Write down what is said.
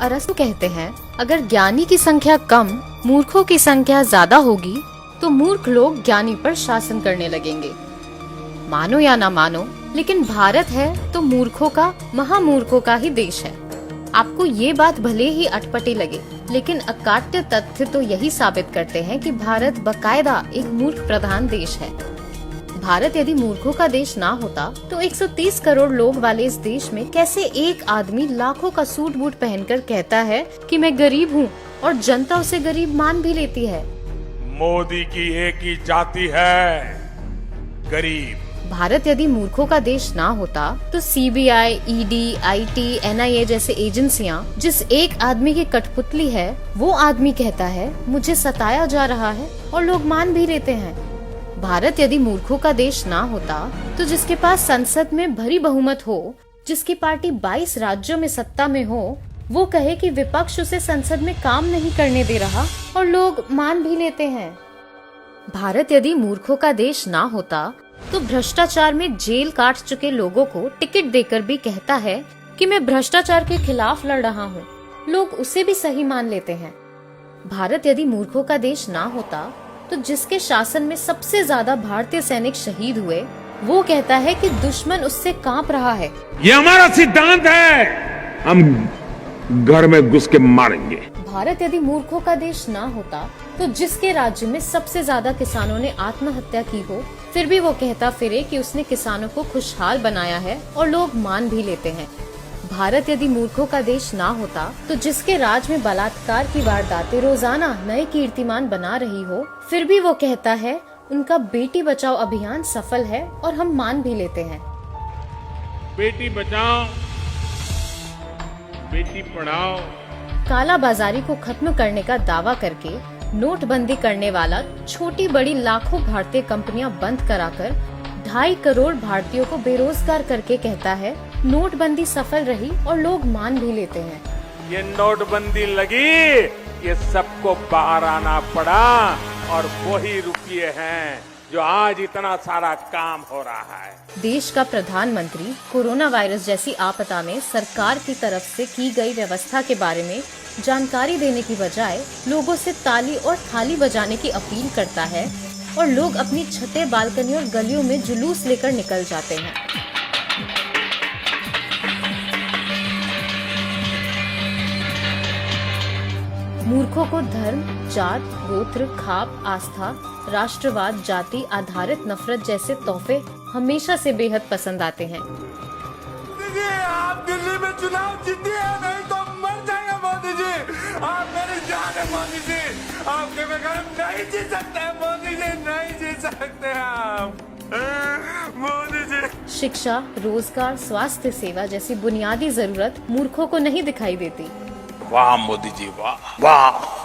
अरस्तु कहते हैं, अगर ज्ञानी की संख्या कम, मूर्खों की संख्या ज्यादा होगी तो मूर्ख लोग ज्ञानी पर शासन करने लगेंगे। मानो या ना मानो, लेकिन भारत है तो मूर्खों का, महामूर्खों का ही देश है। आपको ये बात भले ही अटपटी लगे, लेकिन अकाट्य तथ्य तो यही साबित करते हैं कि भारत बकायदा एक मूर्ख प्रधान देश है। भारत यदि मूर्खों का देश ना होता तो 130 करोड़ लोग वाले इस देश में कैसे एक आदमी लाखों का सूट बूट पहनकर कहता है कि मैं गरीब हूँ और जनता उसे गरीब मान भी लेती है। मोदी की एक ही जाति है, गरीब। भारत यदि मूर्खों का देश ना होता तो सीबीआई, ईडी, आईटी, एनआईए जैसे एजेंसियां जिस एक आदमी की कठपुतली है, वो आदमी कहता है मुझे सताया जा रहा है और लोग मान भी लेते हैं। भारत यदि मूर्खों का देश ना होता तो जिसके पास संसद में भरी बहुमत हो, जिसकी पार्टी 22 राज्यों में सत्ता में हो, वो कहे कि विपक्ष उसे संसद में काम नहीं करने दे रहा और लोग मान भी लेते हैं। भारत यदि मूर्खों का देश ना होता तो भ्रष्टाचार में जेल काट चुके लोगों को टिकट देकर भी कहता है कि मैं भ्रष्टाचार के खिलाफ लड़ रहा हूँ, लोग उसे भी सही मान लेते हैं। भारत यदि मूर्खों का देश ना होता तो जिसके शासन में सबसे ज्यादा भारतीय सैनिक शहीद हुए, वो कहता है कि दुश्मन उससे कांप रहा है। ये हमारा सिद्धांत है, हम घर में घुस के मारेंगे। भारत यदि मूर्खों का देश ना होता तो जिसके राज्य में सबसे ज्यादा किसानों ने आत्महत्या की हो, फिर भी वो कहता फिरे कि उसने किसानों को खुशहाल बनाया है और लोग मान भी लेते हैं। भारत यदि मूर्खों का देश ना होता तो जिसके राज में बलात्कार की वारदातें रोजाना नए कीर्तिमान बना रही हो, फिर भी वो कहता है उनका बेटी बचाओ अभियान सफल है और हम मान भी लेते हैं। बेटी बचाओ, बेटी पढ़ाओ। काला बाजारी को खत्म करने का दावा करके नोटबंदी करने वाला छोटी बड़ी लाखों भारतीय कंपनियां बंद कराकर 2.5 करोड़ भारतीयों को बेरोजगार करके कहता है नोटबंदी सफल रही और लोग मान भी लेते हैं। ये नोटबंदी लगी, ये सबको बाहर आना पड़ा और वही रुपये हैं जो आज इतना सारा काम हो रहा है। देश का प्रधानमंत्री कोरोना वायरस जैसी आपदा में सरकार की तरफ से की गई व्यवस्था के बारे में जानकारी देने की बजाय लोगों से ताली और थाली बजाने की अपील करता है और लोग अपनी छतें, बालकनी और गलियों में जुलूस लेकर निकल जाते हैं। मूर्खों को धर्म, जात, गोत्र, खाप, आस्था, राष्ट्रवाद, जाति आधारित नफरत जैसे तोहफे हमेशा से बेहद पसंद आते हैं। आप दिल्ली में चुनाव जीतिए, नहीं तो मर जाएंगे मोदी जी। आप मेरी जान है मोदी जी, आपके बगैर नहीं जी सकते मोदी जी, नहीं जी सकते आप मोदी जी। शिक्षा, रोजगार, स्वास्थ्य सेवा जैसी बुनियादी जरूरत मूर्खों को नहीं दिखाई देती। वाह मोदी जी, वाह वाह।